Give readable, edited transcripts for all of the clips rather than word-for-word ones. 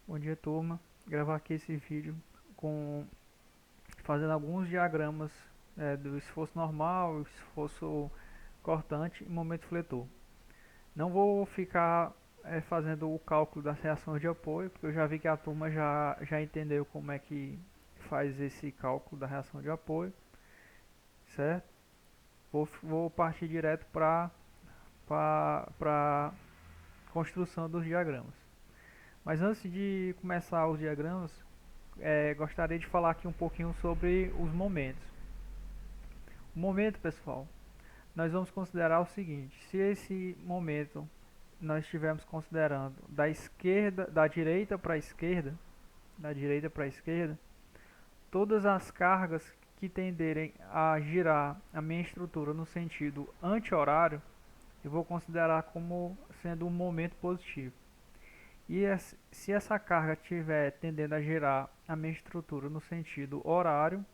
Bom dia, turma. Gravar aqui esse vídeo com fazendo alguns diagramas do esforço normal, esforço cortante e momento fletor. Não vou ficar fazendo o cálculo das reações de apoio, porque eu já vi que a turma já entendeu como é que faz esse cálculo da reação de apoio, certo? Vou partir direto para a construção dos diagramas. Mas antes de começar os diagramas, gostaria de falar aqui um pouquinho sobre os momentos. O momento, pessoal, nós vamos considerar o seguinte: se esse momento nós estivermos considerando da direita para a esquerda, todas as cargas que tenderem a girar a minha estrutura no sentido anti-horário, eu vou considerar como sendo um momento positivo. E se essa carga estiver tendendo a girar a minha estrutura no sentido horário,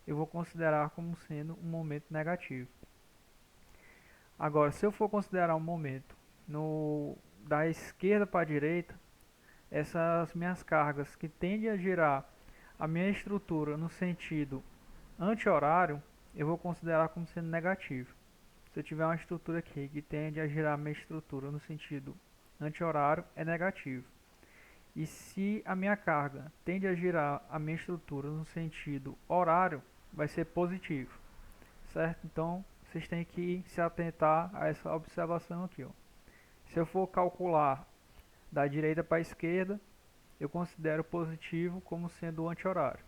eu vou considerar como sendo um momento negativo. Agora, se eu for considerar um momento da esquerda para a direita, essas minhas cargas que tendem a girar a minha estrutura no sentido anti-horário, eu vou considerar como sendo negativo. Se eu tiver uma estrutura aqui que tende a girar a minha estrutura no sentido anti-horário, é negativo. E se a minha carga tende a girar a minha estrutura no sentido horário, vai ser positivo, certo? Então, vocês têm que se atentar a essa observação aqui, ó. Se eu for calcular da direita para a esquerda, eu considero positivo como sendo o anti-horário.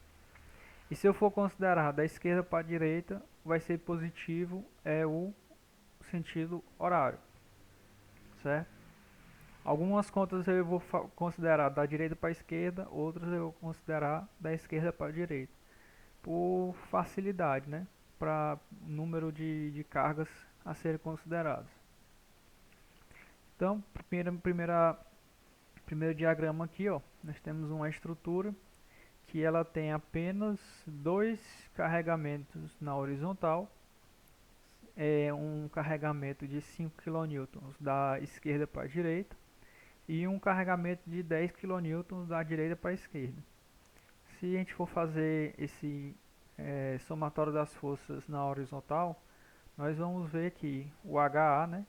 E se eu for considerar da esquerda para a direita, vai ser positivo o sentido horário, certo? Algumas contas eu vou considerar da direita para a esquerda, outras eu vou considerar da esquerda para a direita, por facilidade, né? Para número de cargas a serem consideradas. Então, primeiro diagrama aqui, ó, nós temos uma estrutura que ela tem apenas dois carregamentos na horizontal, um carregamento de 5 kN da esquerda para a direita e um carregamento de 10 kN da direita para a esquerda. Se a gente for fazer esse somatório das forças na horizontal, nós vamos ver que o HA, né,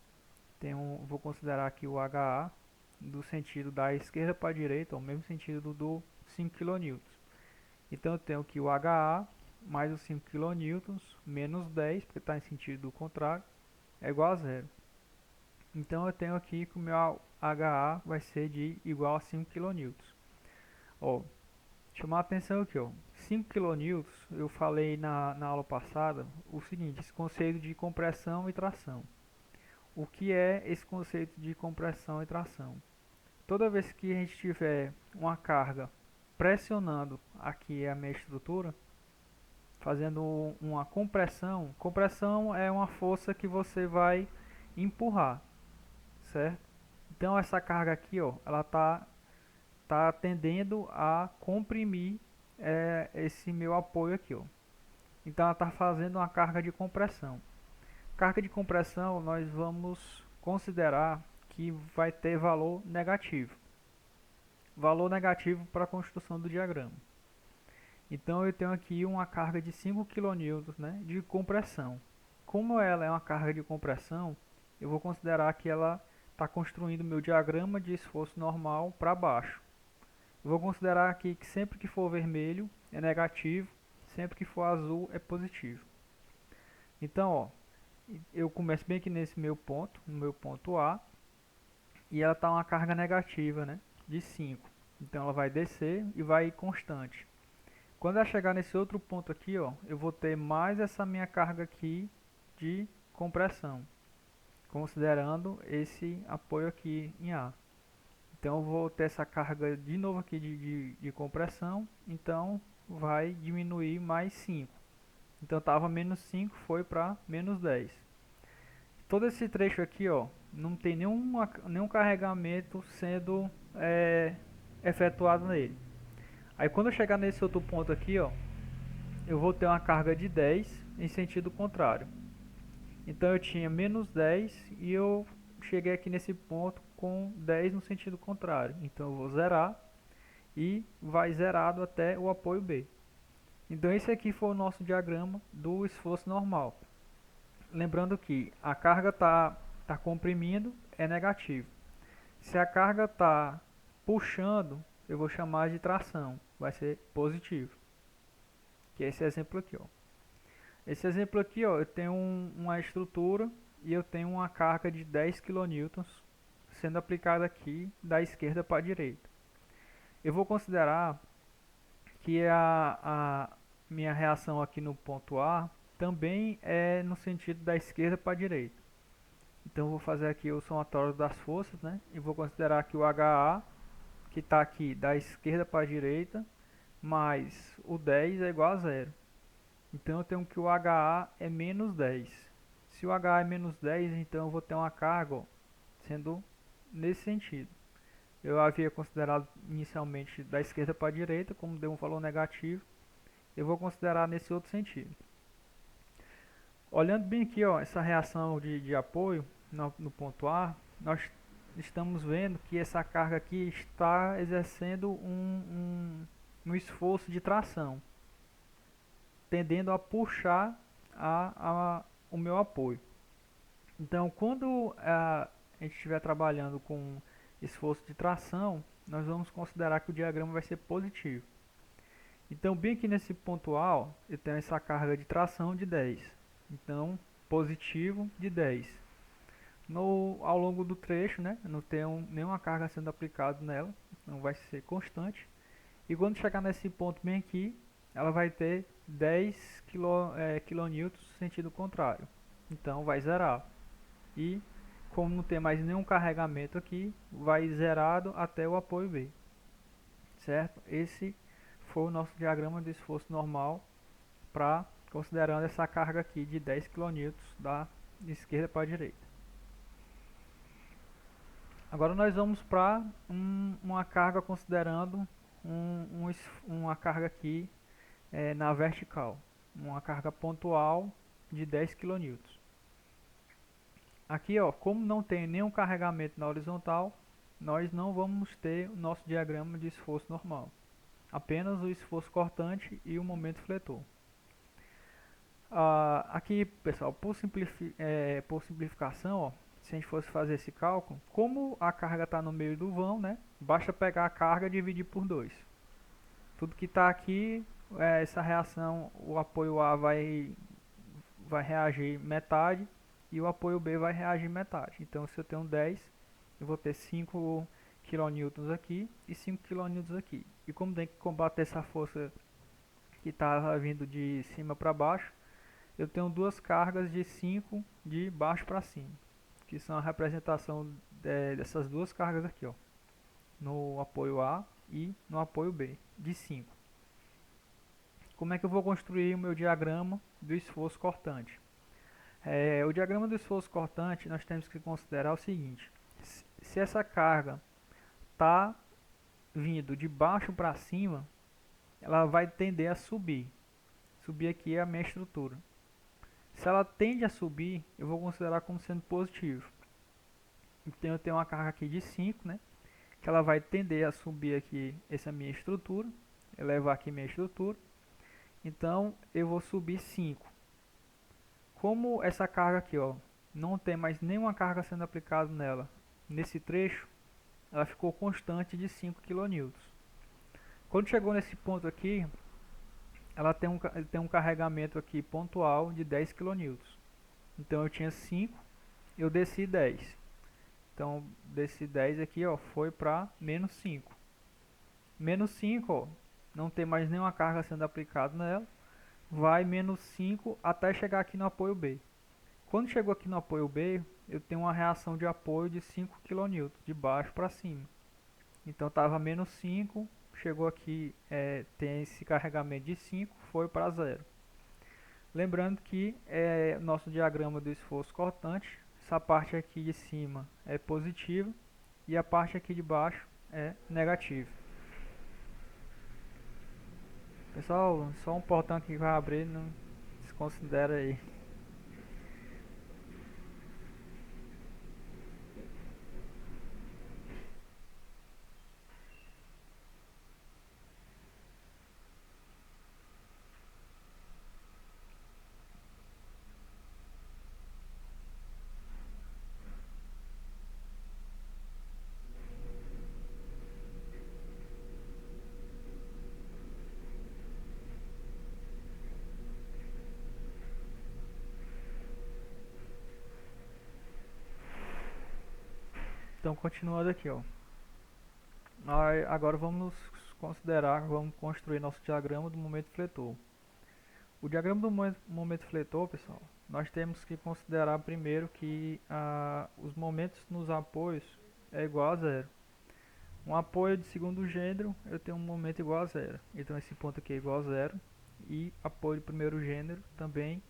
vou considerar aqui o HA do sentido da esquerda para a direita, o mesmo sentido do 5 kN. Então eu tenho que o HA mais os 5 kN menos 10, porque está em sentido contrário, é igual a zero. Então eu tenho aqui que o meu HA vai ser de igual a 5 kN. Ó, chamar a atenção aqui, ó. 5 kN, eu falei na aula passada o seguinte, esse conceito de compressão e tração. O que é esse conceito de compressão e tração? Toda vez que a gente tiver uma carga pressionando aqui a minha estrutura, fazendo uma compressão, compressão é uma força que você vai empurrar, certo? Então essa carga aqui, ó, ela tá tendendo a comprimir esse meu apoio aqui, ó. Então ela está fazendo uma carga de compressão. Carga de compressão nós vamos considerar que vai ter valor negativo. Valor negativo para a construção do diagrama. Então eu tenho aqui uma carga de 5 kN, né, de compressão. Como ela é uma carga de compressão, eu vou considerar que ela está construindo meu diagrama de esforço normal para baixo. Eu vou considerar aqui que sempre que for vermelho é negativo, sempre que for azul é positivo. Então, ó, eu começo bem aqui nesse meu ponto, no meu ponto A, e ela está uma carga negativa, né, de 5. Então ela vai descer e vai ir constante. Quando ela chegar nesse outro ponto aqui, ó, eu vou ter mais essa minha carga aqui de compressão, considerando esse apoio aqui em A. Então eu vou ter essa carga de novo aqui de compressão, então vai diminuir mais 5. Então estava menos 5, foi para menos 10. Todo esse trecho aqui, ó, não tem nenhum carregamento sendo efetuado nele. Aí quando eu chegar nesse outro ponto aqui, ó, eu vou ter uma carga de 10 em sentido contrário. Então eu tinha menos 10 e eu cheguei aqui nesse ponto com 10 no sentido contrário. Então eu vou zerar e vai zerado até o apoio B. Então esse aqui foi o nosso diagrama do esforço normal. Lembrando que a carga tá comprimindo, é negativo. Se a carga está puxando, eu vou chamar de tração, vai ser positivo. Que é esse exemplo aqui, ó. Esse exemplo aqui, ó, eu tenho uma estrutura e eu tenho uma carga de 10 kN sendo aplicada aqui da esquerda para a direita. Eu vou considerar que a minha reação aqui no ponto A também é no sentido da esquerda para a direita. Então eu vou fazer aqui o somatório das forças, né? E vou considerar que o HA, que está aqui da esquerda para a direita, mais o 10 é igual a zero. Então eu tenho que o HA é menos 10. Se o HA é menos 10, então eu vou ter uma carga, ó, sendo nesse sentido. Eu havia considerado inicialmente da esquerda para a direita, como deu um valor negativo, eu vou considerar nesse outro sentido. Olhando bem aqui, ó, essa reação de apoio no ponto A, nós estamos vendo que essa carga aqui está exercendo um esforço de tração, tendendo a puxar o meu apoio. Então, quando a gente estiver trabalhando com esforço de tração, nós vamos considerar que o diagrama vai ser positivo. Então, bem aqui nesse ponto A, ó, eu tenho essa carga de tração de 10. Então, positivo de 10. Ao longo do trecho, né, não tem nenhuma carga sendo aplicada nela, não vai ser constante. E quando chegar nesse ponto bem aqui, ela vai ter 10 kN sentido contrário. Então vai zerar. E como não tem mais nenhum carregamento aqui, vai zerado até o apoio B. Certo? Esse foi o nosso diagrama de esforço normal para considerando essa carga aqui de 10 kN da esquerda para a direita. Agora nós vamos para uma carga considerando uma carga aqui na vertical, uma carga pontual de 10 kN. Aqui, ó, como não tem nenhum carregamento na horizontal, nós não vamos ter o nosso diagrama de esforço normal, apenas o esforço cortante e o momento fletor. Aqui, pessoal, por simplificação, ó, se a gente fosse fazer esse cálculo, como a carga está no meio do vão, né, basta pegar a carga e dividir por 2. Tudo que está aqui, essa reação, o apoio A vai reagir metade e o apoio B vai reagir metade. Então, se eu tenho 10, eu vou ter 5 kN aqui e 5 kN aqui. E como tem que combater essa força que está vindo de cima para baixo, eu tenho duas cargas de 5 de baixo para cima, que são a representação dessas duas cargas aqui, ó, no apoio A e no apoio B, de 5. Como é que eu vou construir o meu diagrama do esforço cortante? O diagrama do esforço cortante, nós temos que considerar o seguinte: se essa carga está vindo de baixo para cima, ela vai tender a subir. Subir aqui é a minha estrutura. Se ela tende a subir, eu vou considerar como sendo positivo. Então eu tenho uma carga aqui de 5, né? Que ela vai tender a subir aqui essa minha estrutura, elevar aqui minha estrutura. Então eu vou subir 5. Como essa carga aqui, ó, não tem mais nenhuma carga sendo aplicada nela, nesse trecho, ela ficou constante de 5 kN. Quando chegou nesse ponto aqui, ela tem um carregamento aqui pontual de 10 kN. Então eu tinha 5, eu desci 10. Então desse 10 aqui, ó, foi para menos 5. Menos 5, ó, não tem mais nenhuma carga sendo aplicada nela, vai menos 5 até chegar aqui no apoio B. Quando chegou aqui no apoio B, eu tenho uma reação de apoio de 5 kN, de baixo para cima. Então estava menos 5, chegou aqui, tem esse carregamento de 5, foi para zero. Lembrando que nosso diagrama do esforço cortante, essa parte aqui de cima é positiva e a parte aqui de baixo é negativa. Pessoal, só um portão que vai abrir, não se considera aí. Então, continuando aqui, ó. Agora vamos construir nosso diagrama do momento fletor. O diagrama do momento fletor, pessoal, nós temos que considerar primeiro que os momentos nos apoios é igual a zero. Um apoio de segundo gênero, eu tenho um momento igual a zero. Então esse ponto aqui é igual a zero. E apoio de primeiro gênero também,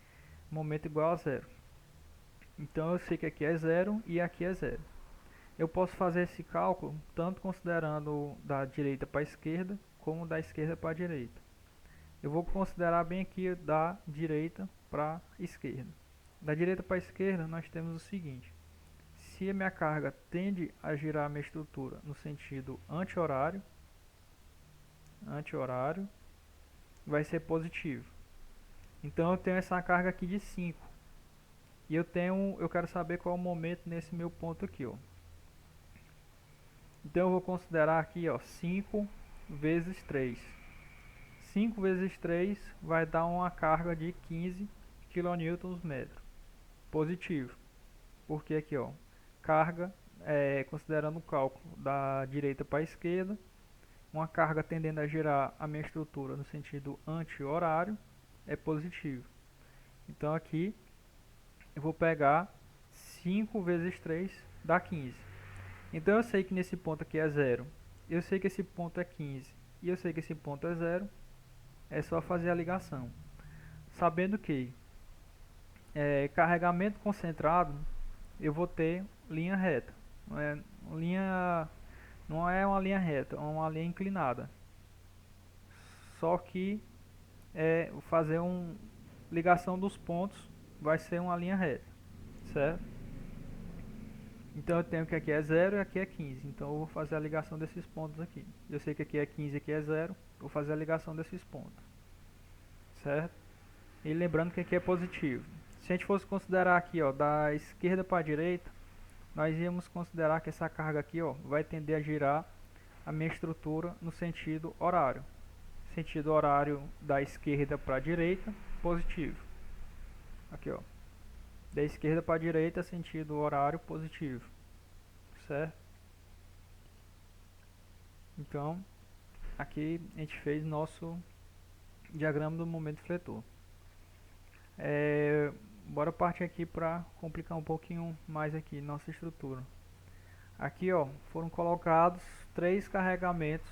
momento igual a zero. Então eu sei que aqui é zero e aqui é zero. Eu posso fazer esse cálculo tanto considerando da direita para a esquerda, como da esquerda para a direita. Eu vou considerar bem aqui da direita para a esquerda. Da direita para a esquerda, nós temos o seguinte: se a minha carga tende a girar a minha estrutura no sentido anti-horário, vai ser positivo. Então eu tenho essa carga aqui de 5. E eu quero saber qual é o momento nesse meu ponto aqui, ó. Então eu vou considerar aqui, ó, 5 vezes 3. 5 vezes 3 vai dar uma carga de 15 kN positivo. Porque aqui, ó, carga, considerando o cálculo da direita para a esquerda, uma carga tendendo a girar a minha estrutura no sentido anti-horário é positivo. Então aqui eu vou pegar 5 vezes 3 dá 15. Então eu sei que nesse ponto aqui é 0, eu sei que esse ponto é 15 e eu sei que esse ponto é 0. É só fazer a ligação. Sabendo que carregamento concentrado, eu vou ter linha reta. Não é uma linha reta, é uma linha inclinada. Só que fazer uma ligação dos pontos vai ser uma linha reta, certo? Então eu tenho que aqui é 0 e aqui é 15. Então eu vou fazer a ligação desses pontos aqui. Eu sei que aqui é 15 e aqui é 0. Vou fazer a ligação desses pontos, certo? E lembrando que aqui é positivo. Se a gente fosse considerar aqui, ó, da esquerda para a direita, nós íamos considerar que essa carga aqui, ó, vai tender a girar a minha estrutura no sentido horário. Sentido horário da esquerda para a direita, positivo. Aqui, ó. Da esquerda para a direita, sentido horário positivo. Certo? Então, aqui a gente fez nosso diagrama do momento fletor. Bora partir aqui para complicar um pouquinho mais aqui nossa estrutura. Aqui, ó, foram colocados três carregamentos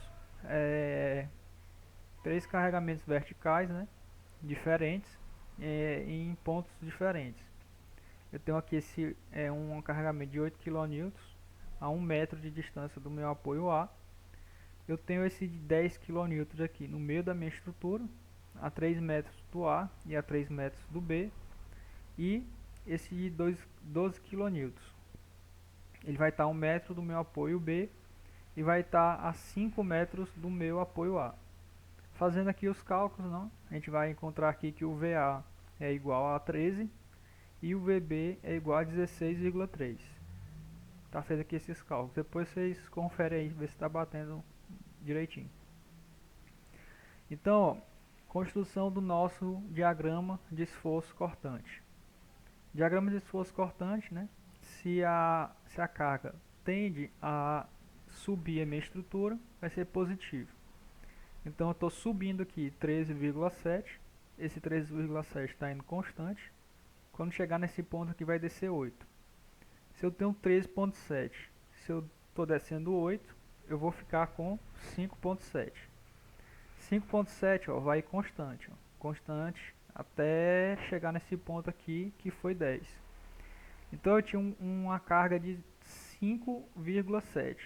verticais, né, diferentes, em pontos diferentes. Eu tenho aqui um carregamento de 8 kN a 1 metro de distância do meu apoio A. Eu tenho esse de 10 kN aqui no meio da minha estrutura, a 3 metros do A e a 3 metros do B, e esse de 12 kN. Ele vai estar a 1 metro do meu apoio B e vai estar a 5 metros do meu apoio A. Fazendo aqui os cálculos, não? A gente vai encontrar aqui que o VA é igual a 13 e o VB é igual a 16,3. Tá feito aqui esses cálculos. Depois vocês conferem aí, ver se está batendo direitinho. Então, ó, construção do nosso diagrama de esforço cortante. Diagrama de esforço cortante, né? Se a carga tende a subir a minha estrutura, vai ser positivo. Então eu estou subindo aqui 13,7. Esse 13,7 está indo constante. Quando chegar nesse ponto aqui vai descer 8. Se eu tenho 13,7, se eu estou descendo 8, eu vou ficar com 5,7. 5,7, ó, vai constante, ó, constante até chegar nesse ponto aqui que foi 10. Então eu tinha uma carga de 5,7.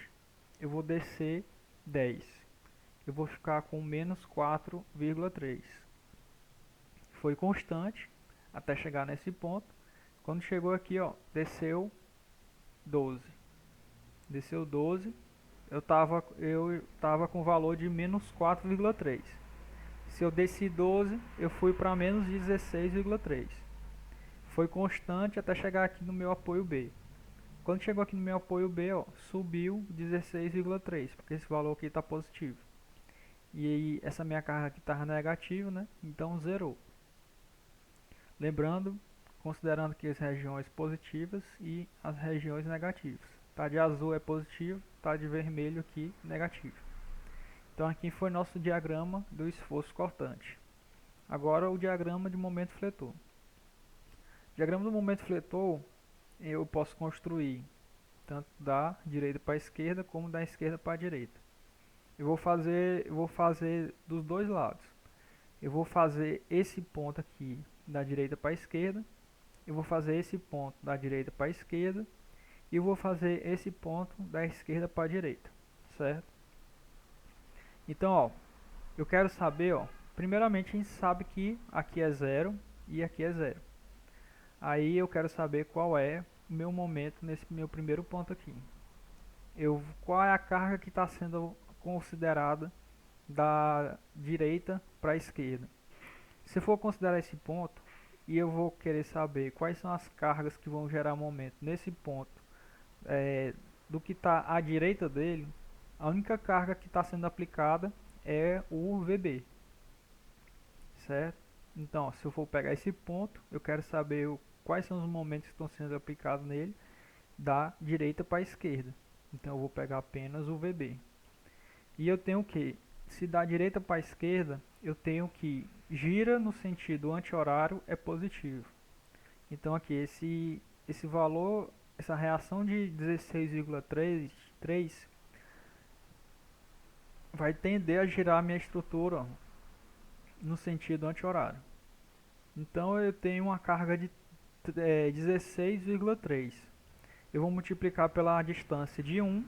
Eu vou descer 10. Eu vou ficar com menos 4,3. Foi constante até chegar nesse ponto. Quando chegou aqui, ó, desceu 12. Desceu 12. Eu tava com valor de menos 4,3. Se eu desci 12, eu fui para menos 16,3. Foi constante até chegar aqui no meu apoio B. Quando chegou aqui no meu apoio B, ó, subiu 16,3, porque esse valor aqui está positivo. E aí, essa minha carga aqui estava negativa, né? Então zerou. Lembrando, considerando aqui as regiões positivas e as regiões negativas. Tá de azul é positivo, tá de vermelho aqui negativo. Então aqui foi nosso diagrama do esforço cortante. Agora o diagrama de momento fletor. O diagrama do momento fletor eu posso construir tanto da direita para a esquerda como da esquerda para a direita. Eu vou fazer dos dois lados. Eu vou fazer esse ponto aqui da direita para a esquerda, eu vou fazer esse ponto da direita para a esquerda e eu vou fazer esse ponto da esquerda para a direita, certo? Então, ó, eu quero saber, ó, primeiramente a gente sabe que aqui é zero e aqui é zero. Aí eu quero saber qual é o meu momento nesse meu primeiro ponto aqui. Qual é a carga que está sendo considerada da direita para a esquerda. Se for considerar esse ponto, e eu vou querer saber quais são as cargas que vão gerar momento nesse ponto do que está à direita dele, a única carga que está sendo aplicada é o VB, certo? Então, se eu for pegar esse ponto, eu quero saber quais são os momentos que estão sendo aplicados nele da direita para a esquerda. Então, eu vou pegar apenas o VB. E eu tenho que, se da direita para a esquerda, eu tenho que gira no sentido anti-horário é positivo. Então aqui esse valor, essa reação de 16,3 vai tender a girar a minha estrutura ó, no sentido anti-horário. Então eu tenho uma carga de 16,3. Eu vou multiplicar pela distância de 1,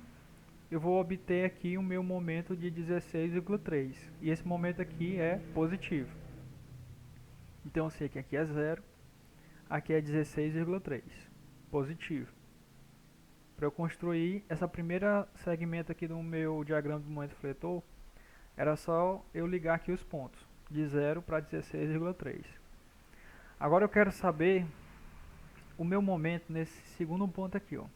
eu vou obter aqui o meu momento de 16,3. E esse momento aqui é positivo. Então eu sei que aqui é 0, aqui é 16,3, positivo. Para eu construir essa primeira segmento aqui do meu diagrama do momento fletor, era só eu ligar aqui os pontos, de 0 para 16,3. Agora eu quero saber o meu momento nesse segundo ponto aqui. Ó.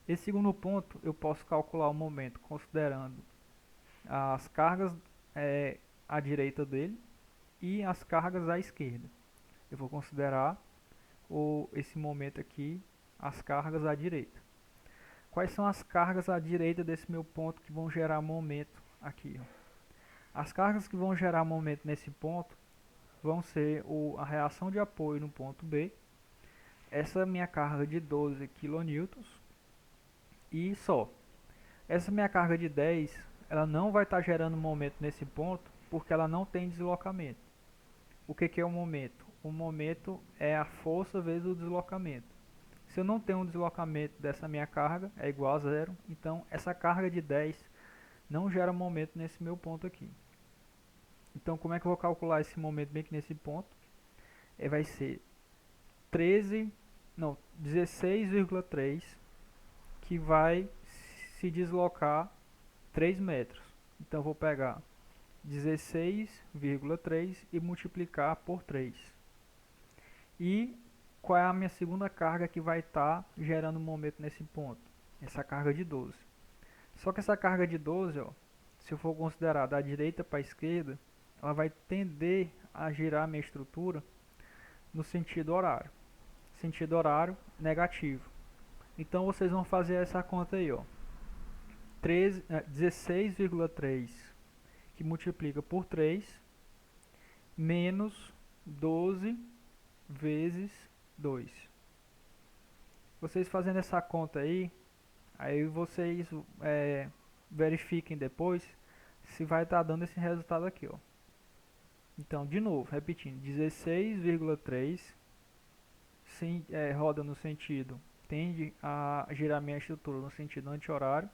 Esse segundo ponto eu posso calcular o momento considerando as cargas à direita dele e as cargas à esquerda. Eu vou considerar esse momento aqui, as cargas à direita. Quais são as cargas à direita desse meu ponto que vão gerar momento aqui? Ó? As cargas que vão gerar momento nesse ponto vão ser a reação de apoio no ponto B, essa minha carga de 12 kN e só. Essa minha carga de 10, ela não vai estar gerando momento nesse ponto porque ela não tem deslocamento. O que é o momento? O momento é a força vezes o deslocamento. Se eu não tenho um deslocamento dessa minha carga, é igual a zero, então essa carga de 10 não gera momento nesse meu ponto aqui. Então como é que eu vou calcular esse momento bem que nesse ponto? Vai ser 16,3 que vai se deslocar 3 metros. Então eu vou pegar 16,3 e multiplicar por 3. E qual é a minha segunda carga que vai estar gerando momento nesse ponto? Essa carga de 12. Só que essa carga de 12, ó, se eu for considerar da direita para a esquerda, ela vai tender a girar a minha estrutura no sentido horário. Sentido horário negativo. Então vocês vão fazer essa conta aí, ó. 16,3 que multiplica por 3 menos 12 vezes 2. Vocês fazendo essa conta aí vocês verifiquem depois se vai estar dando esse resultado aqui, ó. Então, de novo, repetindo, 16,3 roda no sentido, tende a girar minha estrutura no sentido anti-horário,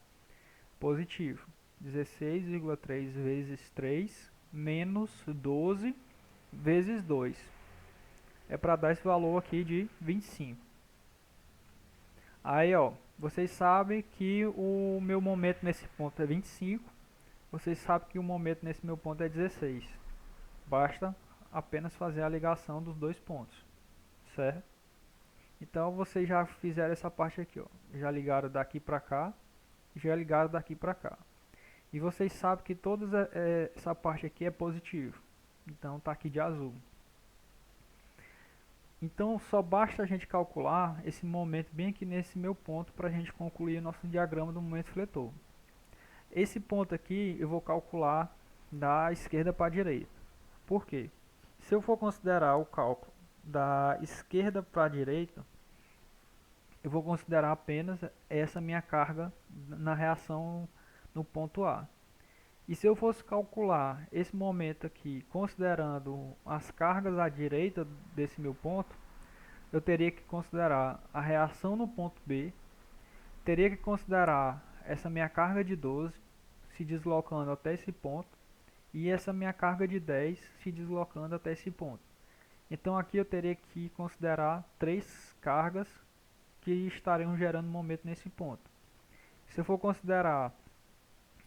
positivo. 16,3 vezes 3 menos 12 vezes 2. É para dar esse valor aqui de 25. Aí, ó, vocês sabem que o meu momento nesse ponto é 25. Vocês sabem que o momento nesse meu ponto é 16. Basta apenas fazer a ligação dos dois pontos, certo? Então vocês já fizeram essa parte aqui, ó. Já ligaram daqui para cá, já ligaram daqui para cá. E vocês sabem que toda essa parte aqui é positivo. Então tá aqui de azul. Então só basta a gente calcular esse momento bem aqui nesse meu ponto para a gente concluir o nosso diagrama do momento fletor. Esse ponto aqui eu vou calcular da esquerda para a direita. Por quê? Se eu for considerar o cálculo da esquerda para a direita, eu vou considerar apenas essa minha carga na reação no ponto A. E se eu fosse calcular esse momento aqui, considerando as cargas à direita desse meu ponto, eu teria que considerar a reação no ponto B, teria que considerar essa minha carga de 12 se deslocando até esse ponto e essa minha carga de 10 se deslocando até esse ponto. Então aqui eu teria que considerar três cargas que estariam gerando momento nesse ponto. Se eu for considerar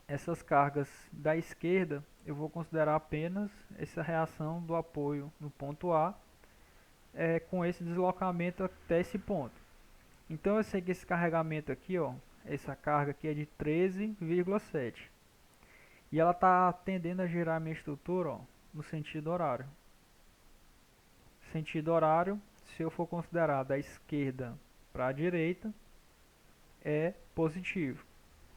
essas cargas da esquerda, eu vou considerar apenas essa reação do apoio no ponto A com esse deslocamento até esse ponto. Então eu sei que esse carregamento aqui, ó, essa carga aqui é de 13,7 e ela está tendendo a girar a minha estrutura, ó, no sentido horário. Sentido horário, se eu for considerar da esquerda para a direita, é positivo.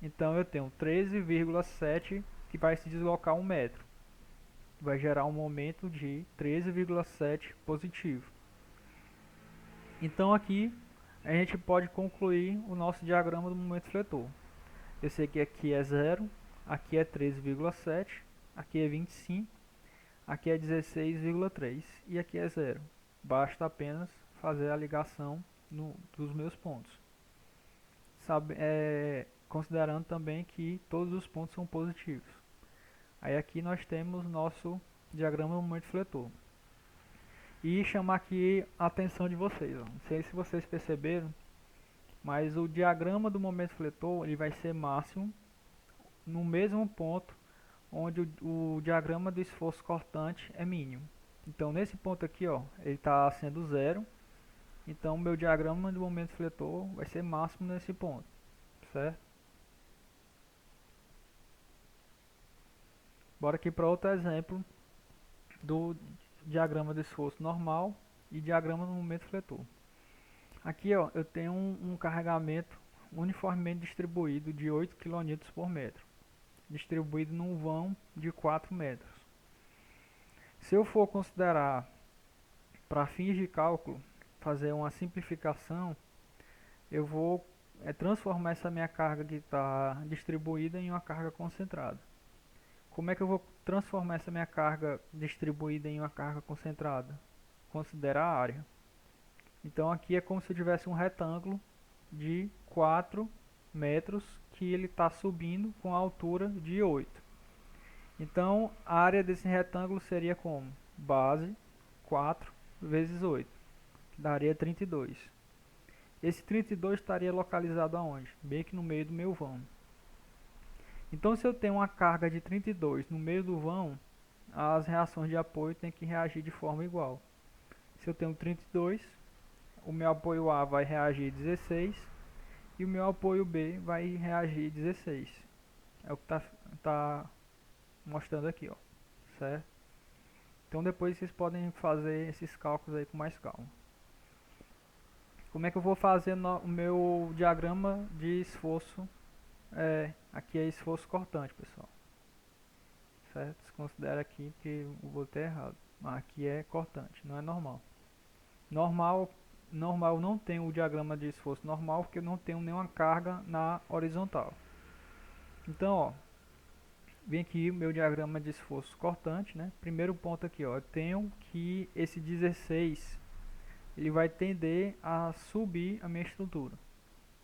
Então eu tenho 13,7 que vai se deslocar 1 metro. Vai gerar um momento de 13,7 positivo. Então aqui a gente pode concluir o nosso diagrama do momento fletor. Eu sei que aqui é 0, aqui é 13,7, aqui é 25, aqui é 16,3 e aqui é 0. Basta apenas fazer a ligação dos meus pontos. Considerando também que todos os pontos são positivos. Aí aqui nós temos nosso diagrama do momento fletor. E chamar aqui a atenção de vocês. Ó. Não sei se vocês perceberam, mas o diagrama do momento fletor ele vai ser máximo no mesmo ponto onde o diagrama do esforço cortante é mínimo. Então nesse ponto aqui, ó, ele está sendo zero. Então o meu diagrama do momento fletor vai ser máximo nesse ponto, certo? Bora aqui para outro exemplo do diagrama de esforço normal e diagrama do momento fletor. Aqui ó, eu tenho um carregamento uniformemente distribuído de 8 kN por metro, distribuído num vão de 4 metros. Se eu for considerar, para fins de cálculo, fazer uma simplificação, eu vou transformar essa minha carga que está distribuída em uma carga concentrada. Como é que eu vou transformar essa minha carga distribuída em uma carga concentrada? Considerar a área. Então aqui é como se eu tivesse um retângulo de 4 metros que ele está subindo com a altura de 8. Então a área desse retângulo seria como? Base 4 vezes 8, que daria 32. Esse 32 estaria localizado aonde? Bem aqui no meio do meu vão. Então se eu tenho uma carga de 32 no meio do vão, as reações de apoio têm que reagir de forma igual. Se eu tenho 32, o meu apoio A vai reagir 16 e o meu apoio B vai reagir 16. É o que tá mostrando aqui, ó, certo? Então depois vocês podem fazer esses cálculos aí com mais calma. Como é que eu vou fazer o meu diagrama de esforço? Aqui é esforço cortante, pessoal. Certo? Se considera aqui que eu botei errado. Aqui é cortante, não é normal. Normal não tem o diagrama de esforço normal porque eu não tenho nenhuma carga na horizontal. Então, ó, vem aqui o meu diagrama de esforço cortante, né? Primeiro ponto aqui, ó, eu tenho que esse 16 ele vai tender a subir a minha estrutura.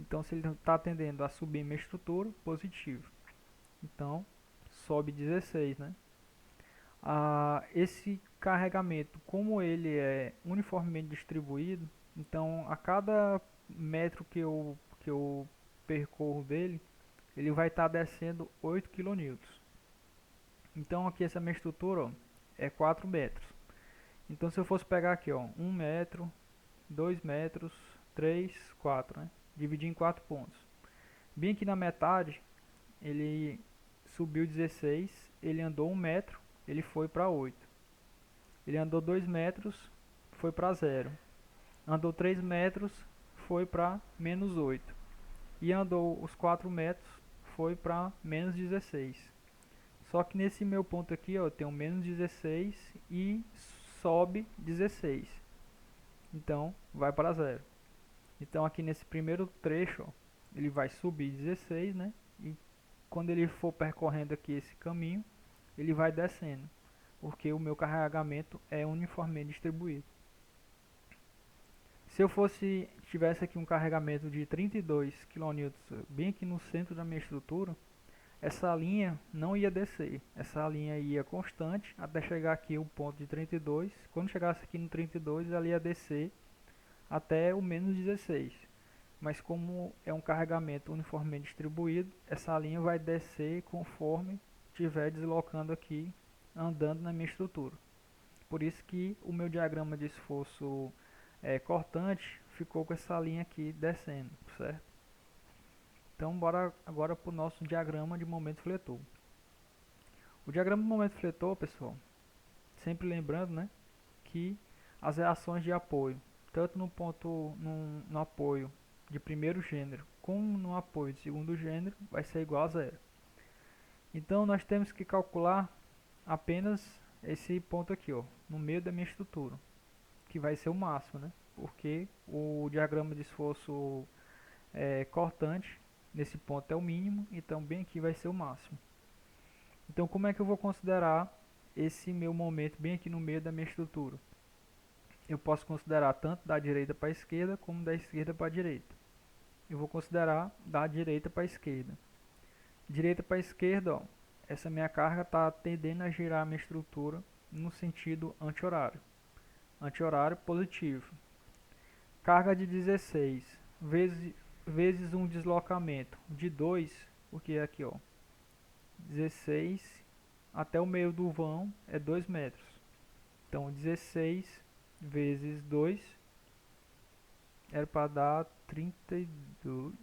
Então, se ele está tendendo a subir a minha estrutura, positivo. Então, sobe 16, né? Esse carregamento, como ele é uniformemente distribuído, então a cada metro que eu percorro dele, ele vai estar descendo 8 kN. Então aqui essa minha estrutura ó, é 4 metros. Então se eu fosse pegar aqui ó, 1 metro, 2 metros, 3, 4, né? Dividir em 4 pontos. Bem aqui na metade, ele subiu 16, ele andou 1 metro, ele foi para 8. Ele andou 2 metros, foi para 0. Andou 3 metros, foi para menos 8. E andou os 4 metros, foi para menos 16. Só que nesse meu ponto aqui, ó, eu tenho menos 16 e sobe 16. Então, vai para zero. Então, aqui nesse primeiro trecho, ó, ele vai subir 16, né? E quando ele for percorrendo aqui esse caminho, ele vai descendo, porque o meu carregamento é uniformemente distribuído. Se eu tivesse aqui um carregamento de 32 kN bem aqui no centro da minha estrutura, essa linha não ia descer, essa linha ia constante até chegar aqui o ponto de 32. Quando chegasse aqui no 32, ela ia descer até o menos 16. Mas como é um carregamento uniformemente distribuído, essa linha vai descer conforme estiver deslocando aqui, andando na minha estrutura. Por isso que o meu diagrama de esforço cortante ficou com essa linha aqui descendo, certo? Então bora agora para o nosso diagrama de momento fletor. O diagrama de momento fletor, pessoal, sempre lembrando, né, que as reações de apoio, tanto no apoio de primeiro gênero como no apoio de segundo gênero, vai ser igual a zero. Então nós temos que calcular apenas esse ponto aqui, ó, no meio da minha estrutura, que vai ser o máximo, né? Porque o diagrama de esforço cortante nesse ponto é o mínimo, então bem aqui vai ser o máximo. Então como é que eu vou considerar esse meu momento bem aqui no meio da minha estrutura? Eu posso considerar tanto da direita para a esquerda como da esquerda para a direita. Eu vou considerar da direita para a esquerda. Direita para a esquerda, ó, essa minha carga está tendendo a girar a minha estrutura no sentido anti-horário. Anti-horário positivo. Carga de 16 vezes um deslocamento de 2, porque aqui, ó, 16 até o meio do vão é 2 metros. Então 16 vezes 2 era para dar 32.